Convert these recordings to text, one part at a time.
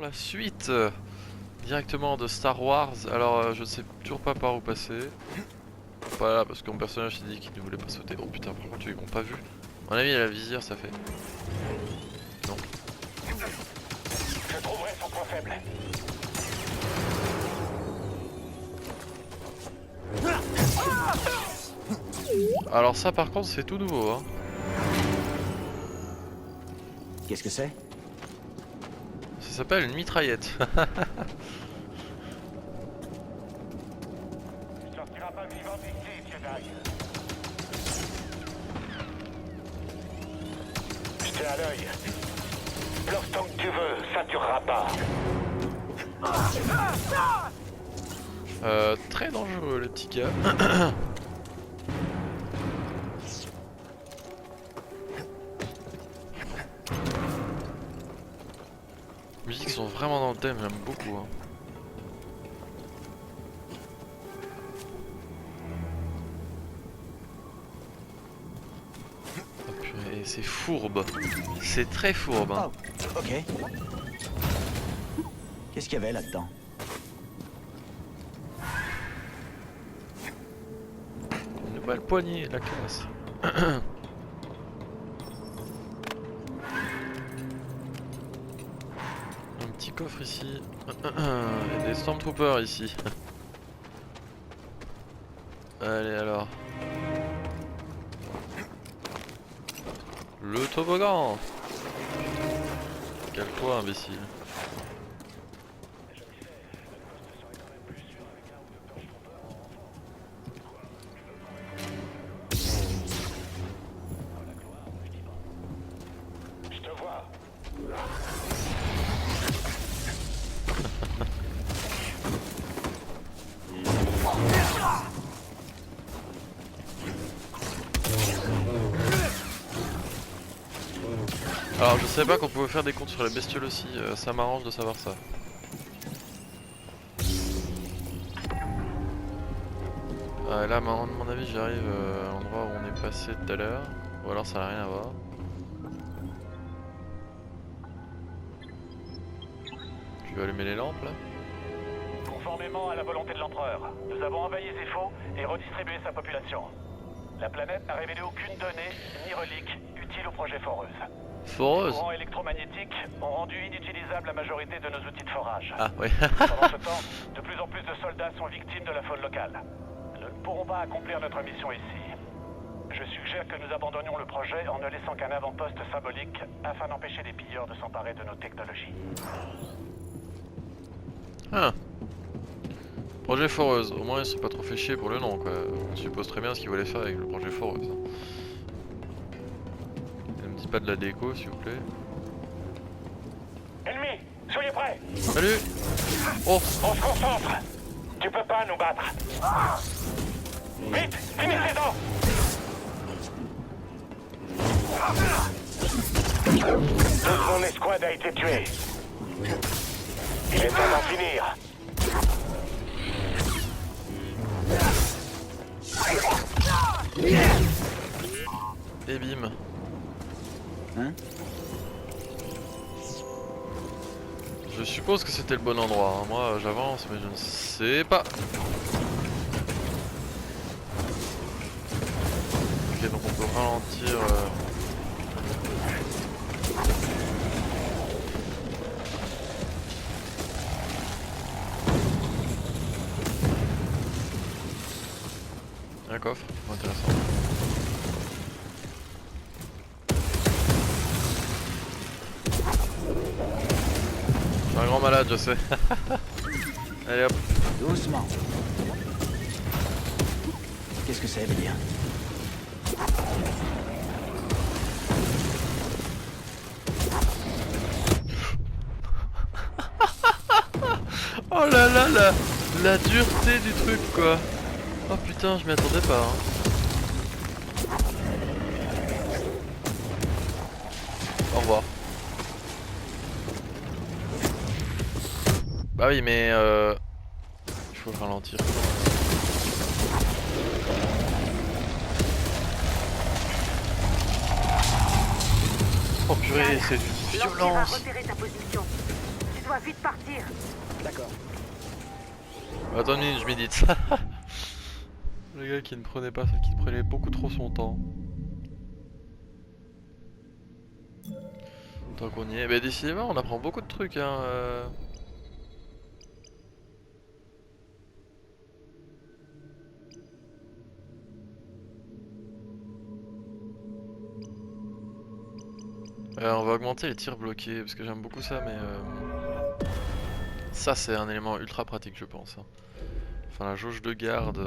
la suite directement de Star Wars. Alors je ne sais toujours pas par où passer. Pas là parce que mon personnage s'est dit qu'il ne voulait pas sauter. Oh putain, par contre ils m'ont pas vu. À mon avis il a la visière, ça fait. Non. Je trouverai son point faible. Alors ça par contre c'est tout nouveau hein. Qu'est-ce que c'est? Ça s'appelle une mitraillette. Tu sortiras pas vivant d'ici, Jedi. Je t'ai à l'œil. Bloque tant que tu veux, ça durera pas. Très dangereux le petit gars. Les musiques sont vraiment dans le thème, j'aime beaucoup hein. Oh purée, c'est fourbe. C'est très fourbe hein. Oh, ok. Qu'est-ce qu'il y avait là-dedans? Une nouvelle poignée, la classe. Un petit coffre ici. Il y a des Stormtroopers ici. Allez alors. Le toboggan. Cale-toi imbécile. Je te vois. Alors je savais pas qu'on pouvait faire des comptes sur les bestioles aussi, ça m'arrange de savoir ça. Là à mon avis j'arrive à l'endroit où on est passé tout à l'heure, ou alors ça n'a rien à voir. Tu veux allumer les lampes là? Conformément à la volonté de l'empereur, nous avons envahi Zepho et redistribué sa population. La planète n'a révélé aucune donnée ni relique utile au projet Foreuse. Les Foreuse? courants électromagnétiques ont rendu inutilisable la majorité de nos outils de forage. Ah oui. Pendant ce temps, de plus en plus de soldats sont victimes de la faune locale. Nous ne pourrons pas accomplir notre mission ici. Je suggère que nous abandonnions le projet en ne laissant qu'un avant-poste symbolique afin d'empêcher les pilleurs de s'emparer de nos technologies. Ah. Projet Foreuse, au moins ils se sont pas trop fait chier pour le nom quoi. On suppose très bien ce qu'ils voulaient faire avec le projet Foreuse. Ne me dites pas de la déco s'il vous plaît. Ennemis, soyez prêts! Salut. Oh. On se concentre! Tu peux pas nous battre! Vite, finissez-en! Toute mon escouade a été tuée. Il est temps d'en finir. Et bim. Hein? Je suppose que c'était le bon endroit, hein. Moi j'avance mais je ne sais pas. Ok donc on peut ralentir un coffre, intéressant. Je suis un grand malade je sais. Allez hop. Doucement. Qu'est-ce que ça veut dire? Oh là là la dureté du truc quoi. Oh putain je m'y attendais pas hein. Au revoir. Bah oui mais il faut ralentir. Oh purée c'est une L'Empire a violence. repéré ta position. Tu dois vite partir. D'accord. Attends une minute, je médite. Le gars qui ne prenait pas ça, qui prenait beaucoup trop son temps. Tant qu'on y est. Bah décidément on apprend beaucoup de trucs hein. On va augmenter les tirs bloqués parce que j'aime beaucoup ça mais ça c'est un élément ultra pratique je pense hein. Enfin la jauge de garde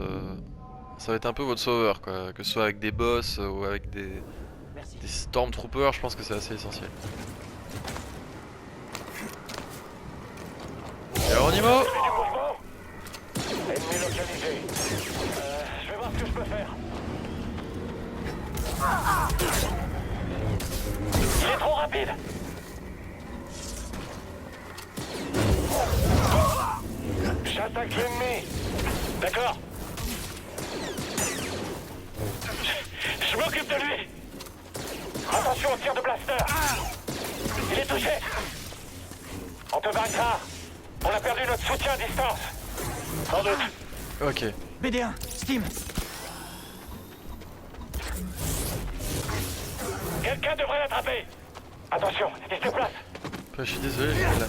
ça va être un peu votre sauveur quoi, que ce soit avec des boss ou avec des stormtroopers, je pense que c'est assez essentiel. Et alors on y va. Du mouvement. Ennemi localisé. Je vais voir ce que je peux faire. Il est trop rapide. J'attaque l'ennemi. D'accord. Je m'occupe de lui. Attention au tir de blaster. Il est touché. On te vaincra. On a perdu notre soutien à distance. Sans doute. Ok. BD1, Steam. Quelqu'un devrait l'attraper. Attention, il se déplace. Je suis désolé, là.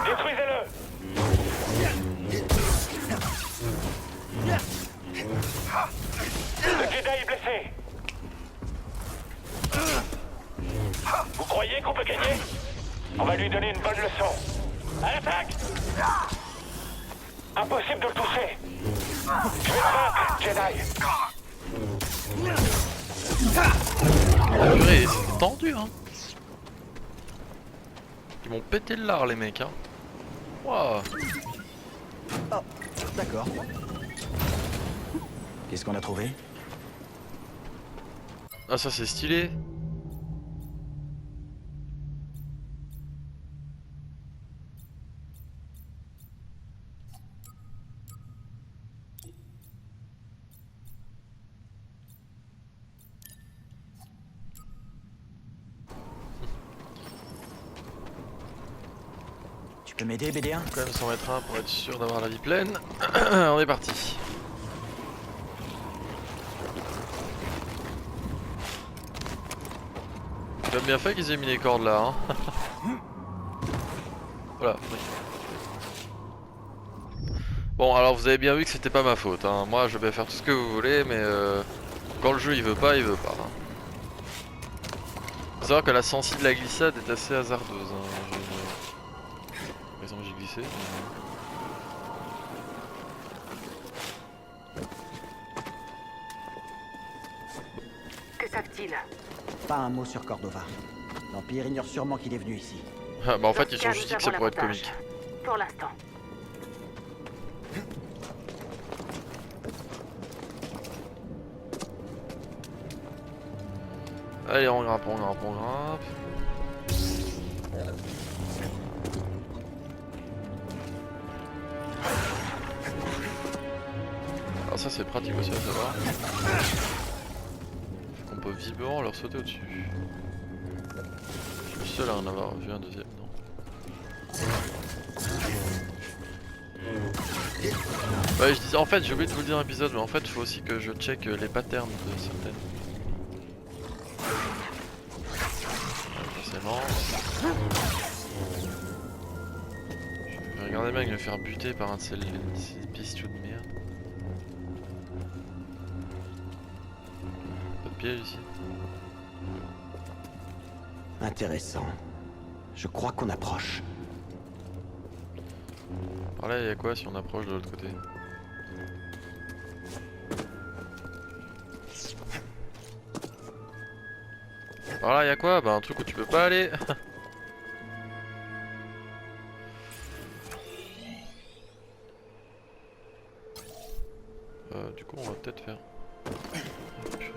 Détruisez-le. Le Jedi est blessé. Vous croyez qu'on peut gagner? On va lui donner une bonne leçon. À l'attaque! Impossible de le toucher. Je vais le vaincre, Jedi. Purée, c'est tendu hein. Ils m'ont pété le lard les mecs hein. Waouh. Oh, d'accord. Qu'est-ce qu'on a trouvé? Ah ça c'est stylé. Tu peux m'aider, BD1? Quand même 100 mètres 1 pour être sûr d'avoir la vie pleine. On est parti. J'aime bien fait qu'ils aient mis les cordes là hein. Voilà. Bon alors vous avez bien vu que c'était pas ma faute hein. Moi je vais faire tout ce que vous voulez mais quand le jeu il veut pas hein. Faut savoir que la sensi de la glissade est assez hasardeuse hein. Par exemple j'ai glissé. Que savent-ils? Pas un mot sur Cordova. L'Empire ignore sûrement qu'il est venu ici. Ah, bah en fait Dans ce ils cas, ont juste dit nous que ça avons pourrait être l'avantage. comique. Pour l'instant. Allez on grimpe, on grimpe, on grimpe. Alors ça c'est pratique aussi à savoir. On peut visiblement leur sauter au-dessus. Je suis le seul à en avoir vu un deuxième, non? Ouais je disais en fait j'ai oublié de vous le dire dans l'épisode mais en fait il faut aussi que je check les patterns de certaines. Forcément. Je vais regarder bien me faire buter par un de ces pistons de merde. Pas de piège ici. Intéressant. Je crois qu'on approche. Par là il y a quoi si on approche de l'autre côté? Par là il y a quoi? Bah un truc où tu peux pas aller. Du coup on va peut-être faire... Oh, purée.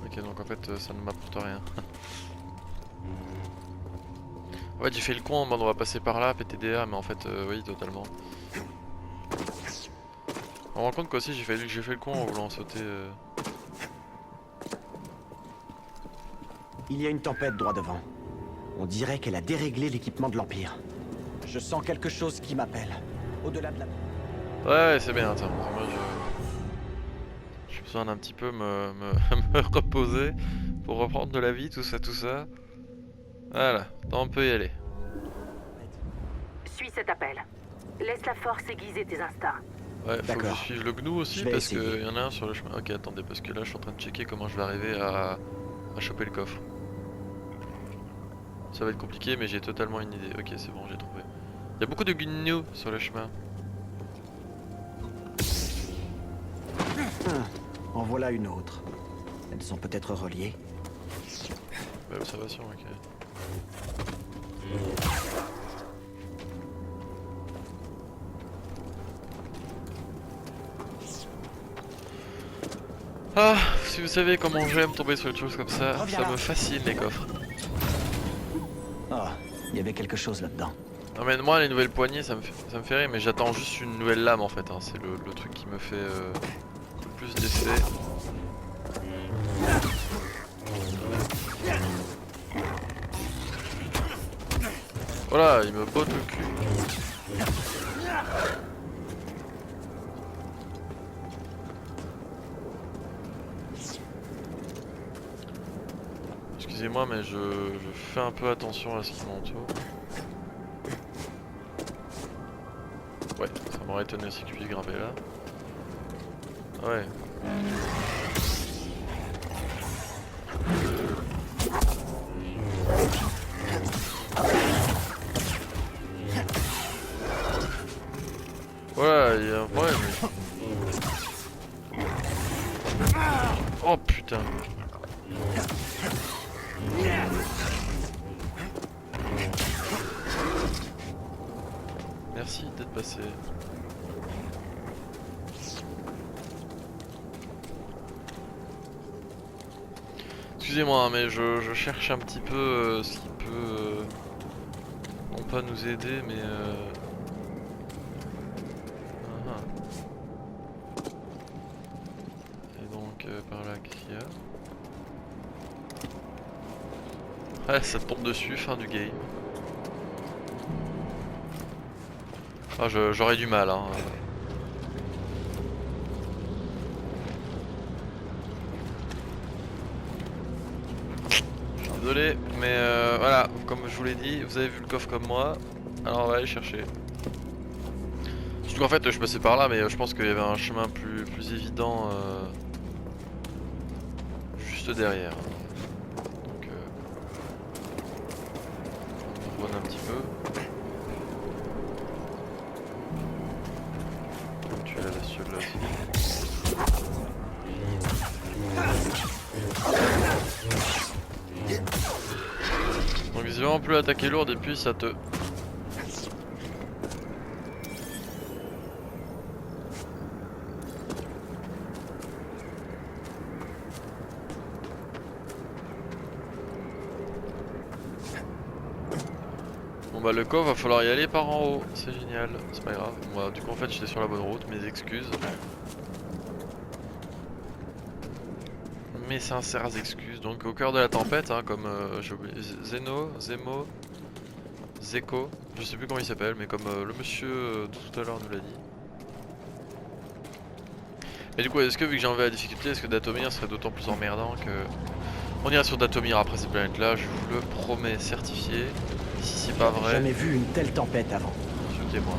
Ok donc en fait ça ne m'apporte rien. Ouais, j'ai fait le con en mode on va passer par là, PTDA, mais en fait, oui, totalement. On me rend compte qu'aussi j'ai fait le con en voulant sauter. Il y a une tempête droit devant. On dirait qu'elle a déréglé l'équipement de l'Empire. Je sens quelque chose qui m'appelle. Au-delà de la... Ouais, c'est bien, attends. Moi, j'ai besoin d'un petit peu me reposer pour reprendre de la vie, tout ça, tout ça. Voilà, on peut y aller. Suis cet appel. Laisse la force aiguiser tes instincts. Ouais, faut que je D'accord. suive le gnou aussi Je vais parce essayer. qu'il y en a un sur le chemin. Ok, attendez, parce que là je suis en train de checker comment je vais arriver à choper le coffre. Ça va être compliqué, mais j'ai totalement une idée. Ok, c'est bon, j'ai trouvé. Il y a beaucoup de gnous sur le chemin. En voilà une autre. Elles sont peut-être reliées. Bah, observation, ok. Ah, si vous savez comment j'aime tomber sur des choses comme ça, Reviens ça là. me fascine les coffres. Ah, il y avait quelque chose là-dedans. Non mais moi les nouvelles poignées ça me fait rire, mais j'attends juste une nouvelle lame en fait, hein. C'est le truc qui me fait le plus d'effet. Voilà, il me botte le cul. Excusez-moi mais je fais un peu attention à ce qui m'entoure. Ouais, ça m'aurait étonné aussi que je puisse grimper là. Ouais. Voilà, il y a un problème. Oh putain. Merci d'être passé. Excusez-moi, hein, mais je cherche un petit peu ce qui peut non pas nous aider, mais ah. Et donc par là, qu'est-ce qu'il y a? Ah, ça tombe dessus, fin du game. Ah, j'aurais du mal, hein. Désolé, mais voilà, comme je vous l'ai dit, vous avez vu le coffre comme moi, alors on va aller chercher. Surtout qu'en fait, je passais par là, mais je pense qu'il y avait un chemin plus évident juste derrière. Donc, on revient un petit peu. Tu as la bestiole là aussi. Donc visiblement plus attaquer lourde et puis ça te... Bon bah le coffre va falloir y aller par en haut, c'est génial, c'est pas grave. Moi du coup en fait j'étais sur la bonne route, mes excuses. Mes sincères excuses, donc au cœur de la tempête, hein, comme j'ai oublié, Zemo, Zeko, je sais plus comment il s'appelle, mais comme le monsieur de tout à l'heure nous l'a dit. Et du coup, est-ce que vu que j'ai enlevé la difficulté, est-ce que Datomir serait d'autant plus emmerdant que... On ira sur Datomir après cette planète-là, je vous le promets, certifié. Si c'est pas J'ai vrai, jamais vu une telle tempête avant. insultez-moi.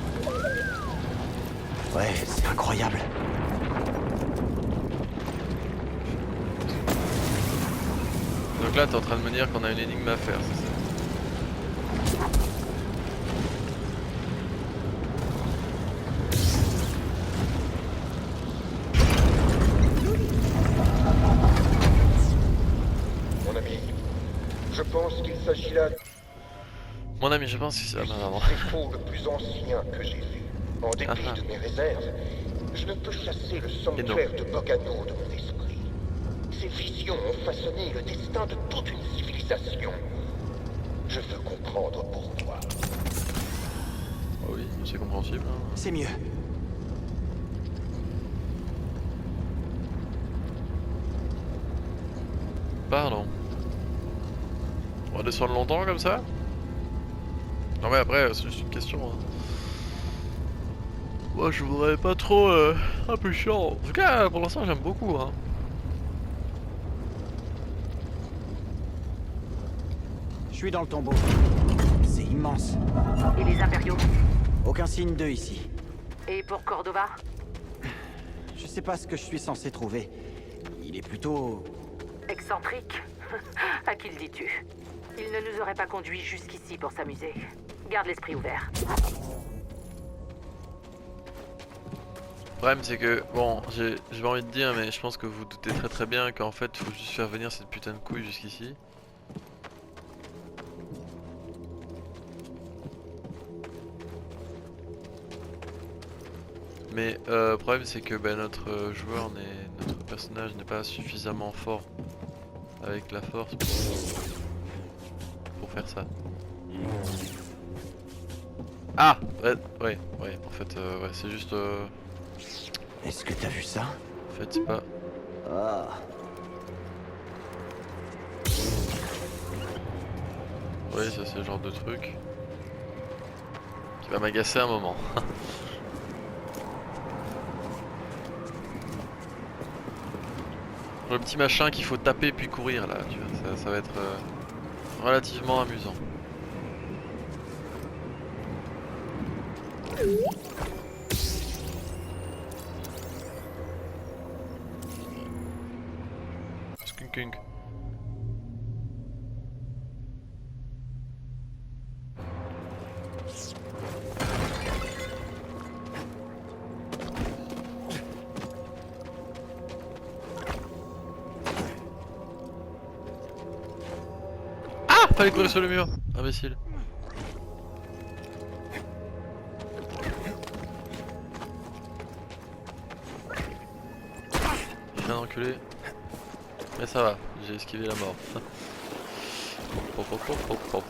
Ouais, c'est incroyable. Donc là, t'es en train de me dire qu'on a une énigme à faire, c'est ça? Mon ami, je pense qu'il s'agit là Mon ami, je pense que c'est... Ah, non. du défaut le plus ancien que j'ai vu. En dépit Ah ah. de mes réserves, je ne peux chasser le sanctuaire de Bogano de mon esprit. Ces visions ont façonné le destin de toute une civilisation. Je veux comprendre pourquoi. Ah oui, c'est compréhensible. Hein. C'est mieux. Pardon. On va descendre longtemps comme ça? Non mais après, c'est juste une question. Hein. Moi je voudrais pas trop un peu chiant. En tout cas, pour l'instant j'aime beaucoup. Hein. Je suis dans le tombeau. C'est immense. Et les impériaux? Aucun signe d'eux ici. Et pour Cordova? Je sais pas ce que je suis censé trouver. Il est plutôt... Excentrique? À qui le dis-tu? Il ne nous aurait pas conduits jusqu'ici pour s'amuser. Garde l'esprit ouvert. Le problème c'est que, bon, j'ai pas envie de dire, mais je pense que vous doutez très bien qu'en fait faut juste faire venir cette putain de couille jusqu'ici. Mais le problème c'est que notre notre personnage n'est pas suffisamment fort avec la force pour faire ça. Ah ouais, en fait ouais, c'est juste Est-ce que t'as vu ça? en fait c'est pas... Ah. Oui, ça c'est le genre de truc qui va m'agacer un moment. Le petit machin qu'il faut taper puis courir là, tu vois, ça va être relativement amusant. Skunk. Ah, fallait courir sur le mur, imbécile. Je viens d'enculer. Mais ça va, j'ai esquivé la mort. Hop, hop, hop, hop, hop.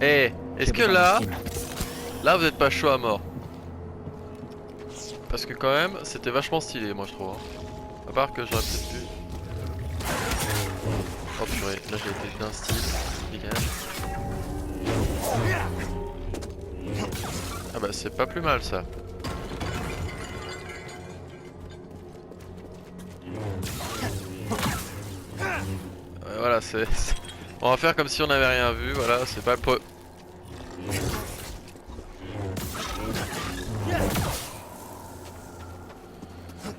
Eh, est-ce que là vous êtes pas chaud à mort? Parce que quand même, c'était vachement stylé, moi je trouve. Hein. À part que j'aurais peut-être dû... Oh purée, là j'ai été d'un style, dégage. Ah bah c'est pas plus mal ça. Voilà, c'est... On va faire comme si on n'avait rien vu, voilà, c'est pas le po...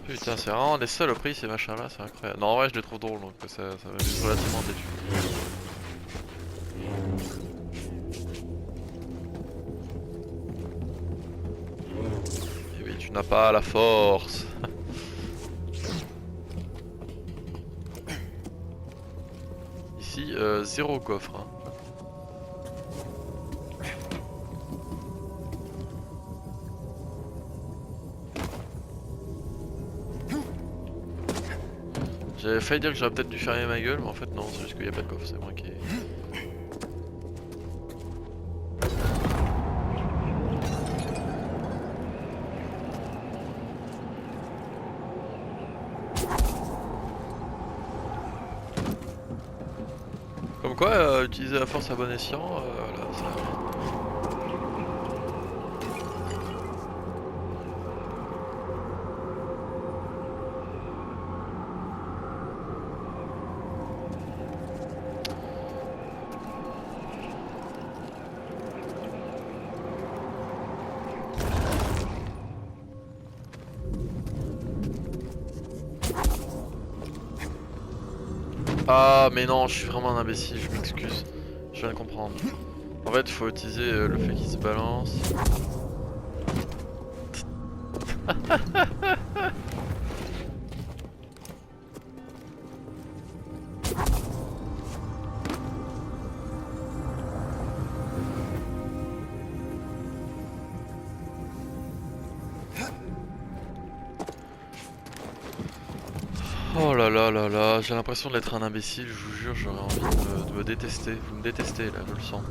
Putain, c'est vraiment des saloperies ces machins là, c'est incroyable. Non, en vrai, je les trouve drôles donc ça va être relativement déçu. Et oui, tu n'as pas la force. Ici, zéro coffre. Hein. J'avais failli dire que j'aurais peut-être dû fermer ma gueule, mais en fait non, c'est juste qu'il n'y a pas de coffre, c'est moi qui ai... Comme quoi, utiliser la force à bon escient, là, ça... Ah mais non, je suis vraiment un imbécile, je m'excuse. Je viens de comprendre. En fait, il faut utiliser le fait qu'il se balance. là là là, j'ai l'impression d'être un imbécile, je vous jure, j'aurais envie de me détester. Vous me détestez là, je le sens.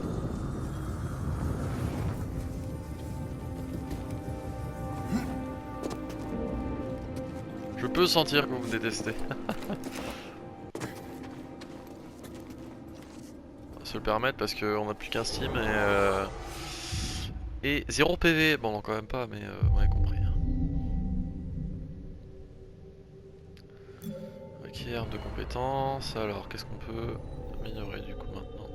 Je peux sentir que vous me détestez. On va se le permettre parce qu'on a plus qu'un Steam et 0 PV. Bon, non, quand même pas, mais on a compris. Ok, arme de compétences. Alors, qu'est-ce qu'on peut améliorer du coup maintenant?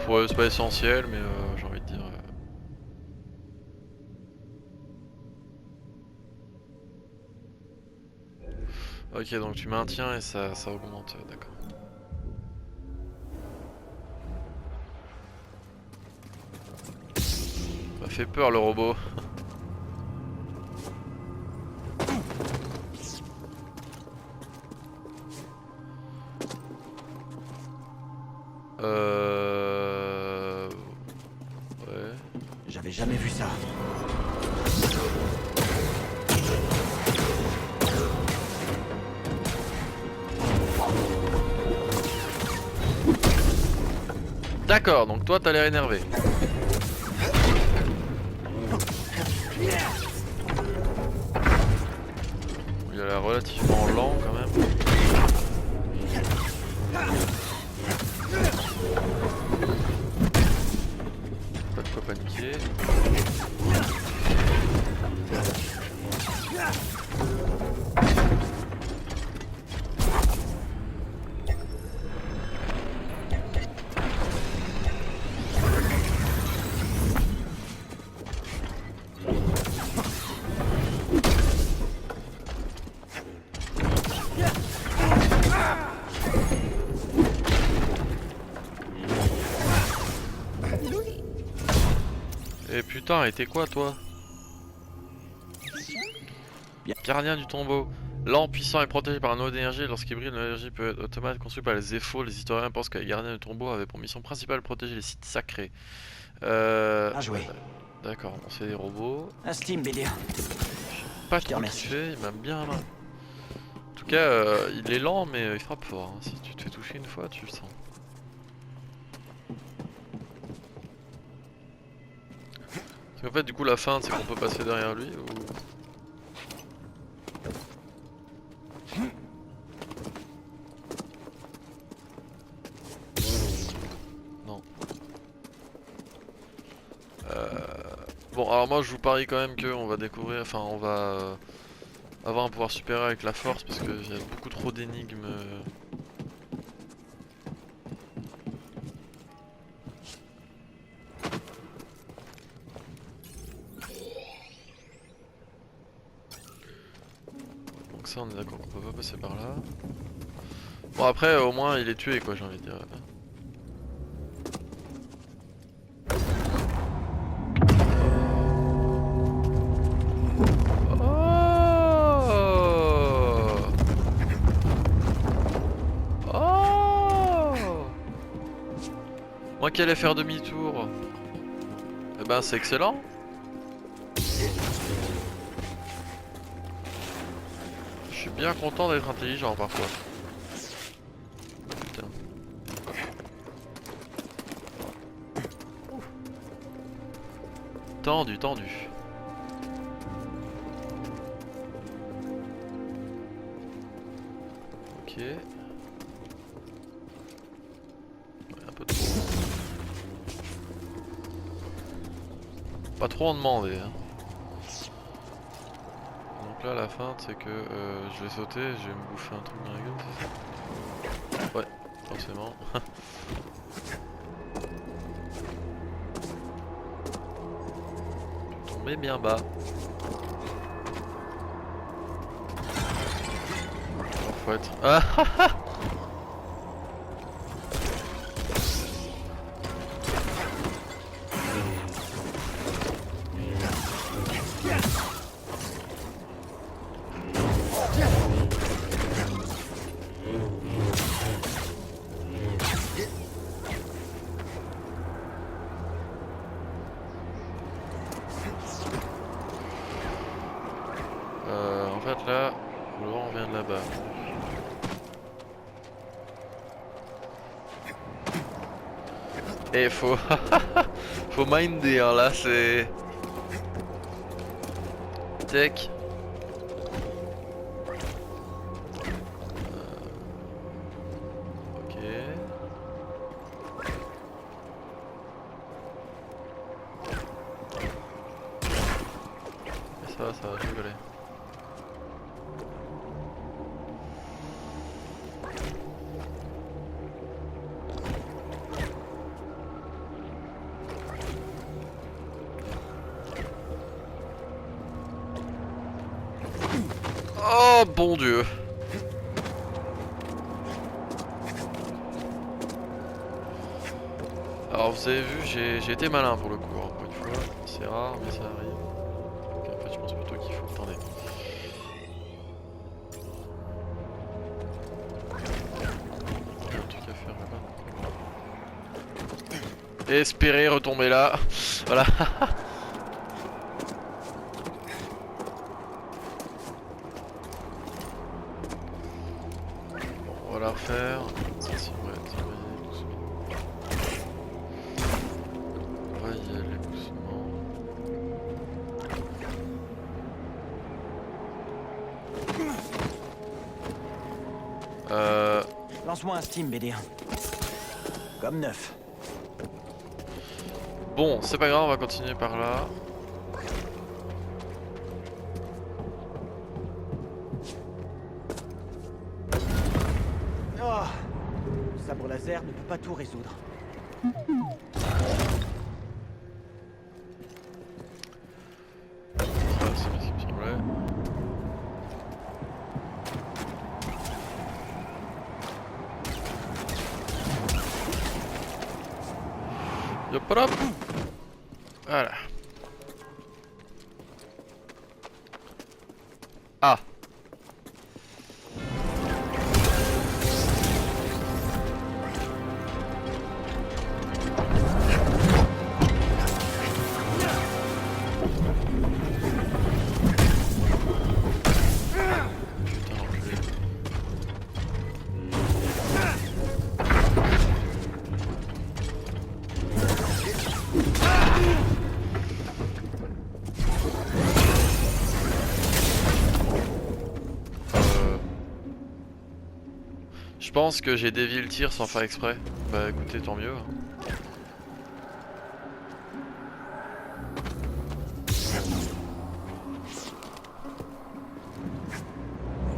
Ouais, c'est pas essentiel, mais j'ai envie de dire. Ok, donc tu maintiens et ça augmente, d'accord. Ça m'a fait peur le robot. Ouais. J'avais jamais vu ça. D'accord, donc toi t'as l'air énervé. Il a l'air relativement lent quand même. Pas de quoi paniquer. Et putain, et t'es quoi toi? Gardien du tombeau. Lent, puissant et protégé par un eau d'énergie, lorsqu'il brille, l'énergie peut être automate construite par les Zepho. Les historiens pensent que les gardiens du tombeau avaient pour mission principale de protéger les sites sacrés. Bien joué. D'accord, on c'est des robots. Un Steam, BD. Pas Je te trop remercie. kiffé, il m'a bien main. En tout cas, il est lent, mais il frappe fort. Hein. Si tu te fais toucher une fois, tu le sens. Parce qu'en fait, du coup, la fin, c'est qu'on peut passer derrière lui ou... Non. Bon, alors moi, je vous parie quand même qu'on va découvrir... Enfin, on va avoir un pouvoir supérieur avec la force, parce qu'il y a beaucoup trop d'énigmes... Donc ça, on est d'accord qu'on peut pas passer par là. Bon, après, au moins, il est tué, quoi, j'ai envie de dire. Moi qui allais faire demi-tour. Eh ben c'est excellent. Je suis bien content d'être intelligent parfois. Putain. Tendu, tendu. Ok. Un peu trop. Pas trop en demander. Hein. Donc là, la fin, c'est que je vais sauter, je vais me bouffer un truc dans la gueule, c'est ça? Ouais, forcément. Tomber bien bas. Alors, faut être... Ah. En fait là, le vent Et faut... faut minder hein, là c'est... Tech. Ok. Ça va rigoler. Oh bon Dieu. Alors vous avez vu, j'ai été malin pour le coup, encore une fois. C'est rare mais ça arrive. Donc en fait je pense plutôt qu'il faut... Attendez. Il y a un truc à faire là-bas. Espérer retomber là. Voilà. On va la refaire. Si, ouais, on va y aller doucement. Lance-moi un Steam, BD1. Comme neuf. Bon, c'est pas grave, on va continuer par là. Oh, le sabre laser ne peut pas tout résoudre. Ça, c'est bien ce qui me semblait. Yop hop. Voilà. Ah. Putain l'enculé. Je pense que j'ai dévié le tir sans faire exprès. Bah écoutez, tant mieux.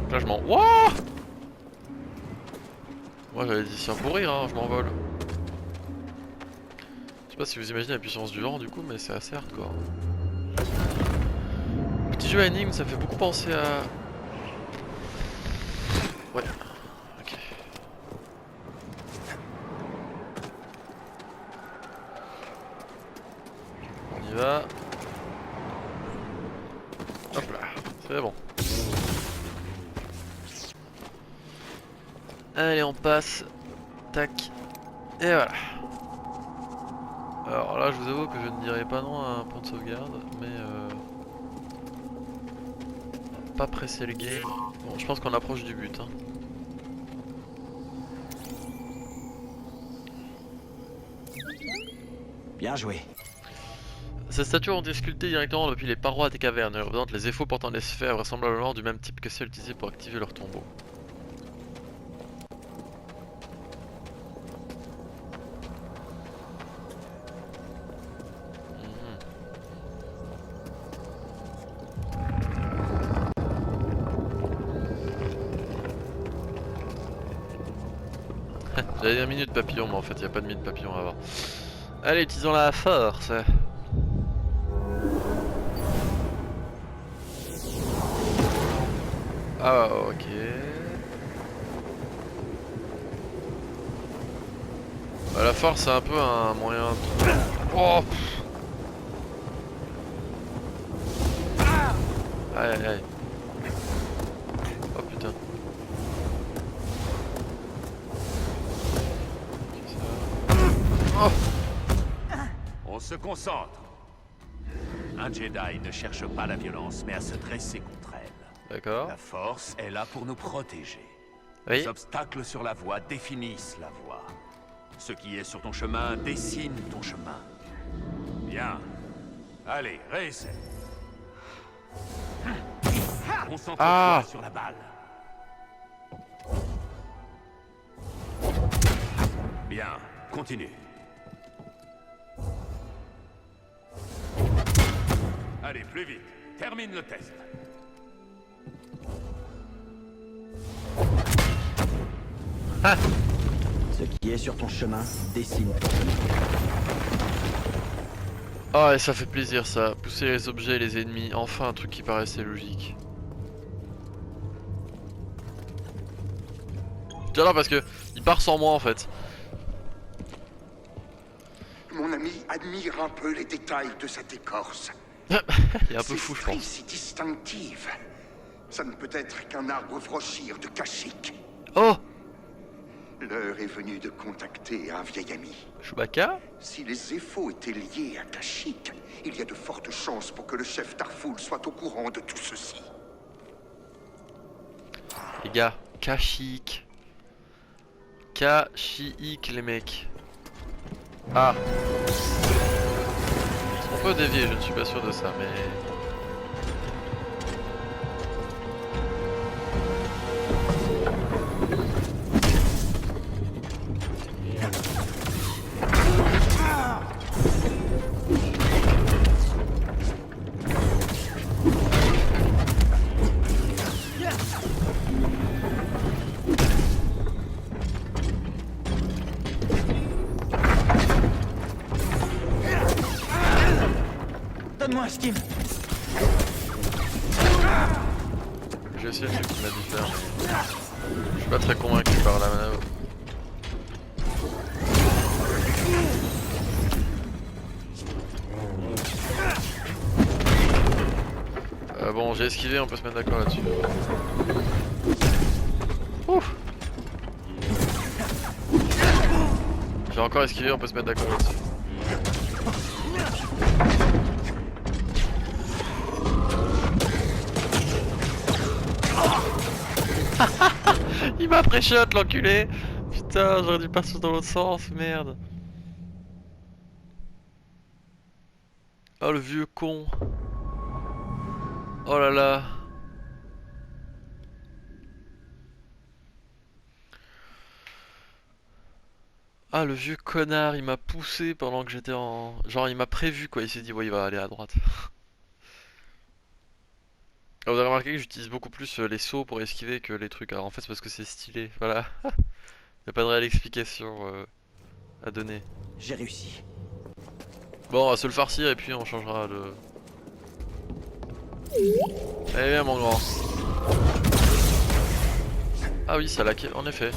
Donc là je m'en... Wouah! Moi j'avais dit si pour rire, hein, je m'envole. Je sais pas si vous imaginez la puissance du vent du coup, mais c'est assez hardcore. Petit jeu à énigme, ça me fait beaucoup penser à... Ouais. Ok. On y va. Hop là, c'est bon. Allez, on passe. Tac. Et voilà. Alors là, je vous avoue que je ne dirais pas non à un point de sauvegarde, mais pas presser le game. Bon, je pense qu'on approche du but. Hein. Bien joué. Ces statues ont été sculptées directement depuis les parois des cavernes. Elles représentent les effets portant des sphères vraisemblablement du même type que celles utilisées pour activer leur tombeau. J'avais dit un minute papillon, mais en fait il n'y a pas de minute papillon à avoir. Allez, utilisons la force. Ah ok. Bah, la force c'est un peu un moyen de... Oh aïe aïe aïe. Oh putain. Oh. On se concentre. Un Jedi ne cherche pas la violence, mais à se dresser contre elle. D'accord. La force est là pour nous protéger. Oui. Les obstacles sur la voie définissent la voie. Ce qui est sur ton chemin dessine ton chemin. Bien. Allez, réessaie. Concentre-toi sur la balle. Bien, continue. Allez, plus vite. Termine le test. Ce qui est sur ton chemin dessine ton chemin. Ah, et ça fait plaisir ça. Pousser les objets et les ennemis. Enfin un truc qui paraissait logique. Tiens là parce que il part sans moi en fait. Mon ami admire un peu les détails de cette écorce. Il est un peu fou je Cette pense. si distinctive. Ça ne peut être qu'un arbre frochir de Kashyyyk. Oh, L'heure est venue de contacter un vieil ami. Chewbacca. Si les Zeffo étaient liés à Kashyyyk, il y a de fortes chances pour que le chef Tarful soit au courant de tout ceci. Les gars, Kashyyyk. Kashyyyk les mecs. Ah. On peut dévier, je ne suis pas sûr de ça, mais... Donne-moi un skim. J'ai essayé le truc qu'il m'a dit faire, mais... Je suis pas très convaincu par la manœuvre. Bon, j'ai esquivé, on peut se mettre d'accord là-dessus. Ouf. J'ai encore esquivé, on peut se mettre d'accord là-dessus. Il m'a pré-shot l'enculé. Putain, j'aurais dû passer dans l'autre sens, merde. Oh le vieux con. Oh là là. Ah le vieux connard, il m'a poussé pendant que j'étais en... Genre il m'a prévu quoi, il s'est dit ouais il va aller à droite. Ah, vous avez remarqué que j'utilise beaucoup plus les sauts pour esquiver que les trucs. Alors en fait c'est parce que c'est stylé, voilà. Y'a pas de réelle explication à donner. J'ai réussi. Bon on va se le farcir et puis on changera de... Allez viens mon grand. Ah oui ça l'a... En effet.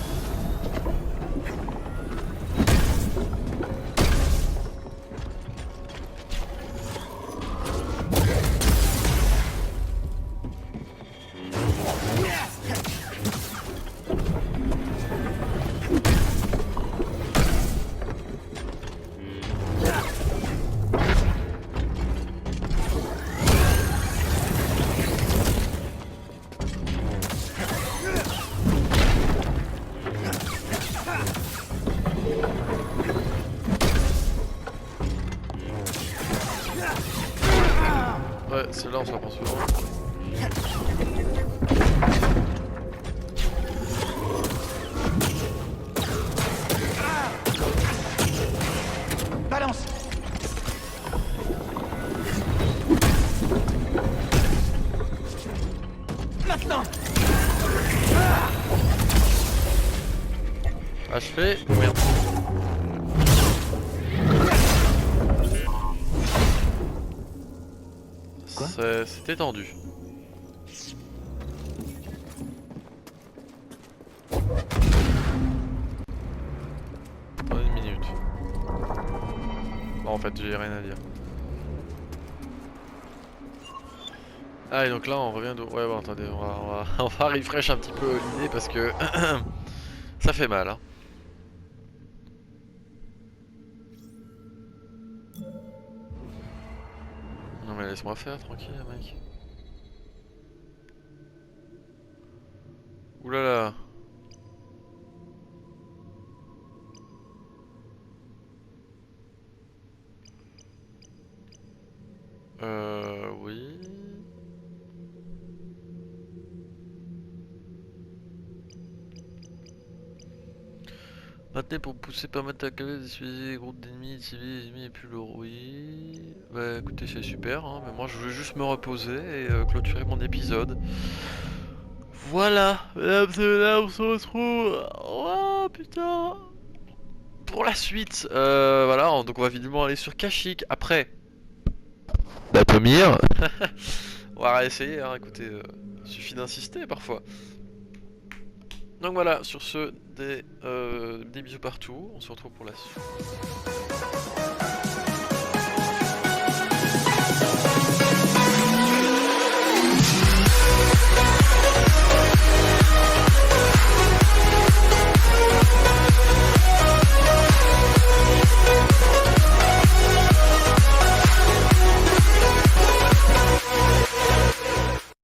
Ouais, celle-là on se la prend souvent. Balance. Maintenant. Achevé. Merde. Quoi ? C'était tendu. Dans une minute. Bon, en fait, j'ai rien à dire. Ah, et donc là, on revient de... Ouais, bon, attendez, on va refresh un petit peu l'idée parce que ça fait mal, hein. Non mais laisse-moi faire, tranquille, mec. Oulala. Oui. Maintenez pour pousser, permettre à caler d'utiliser les groupes d'ennemis, civils, ennemis et plus lourds. Oui. Bah écoutez, c'est super, hein, mais moi je voulais juste me reposer et clôturer mon épisode. Voilà, mesdames et mesdames, on se retrouve. Oh putain. Pour la suite, voilà, donc on va évidemment aller sur Kashyyyk. Après, Datomir. On va réessayer, hein, écoutez, suffit d'insister parfois. Donc voilà, sur ce, des bisous partout. On se retrouve pour la suite.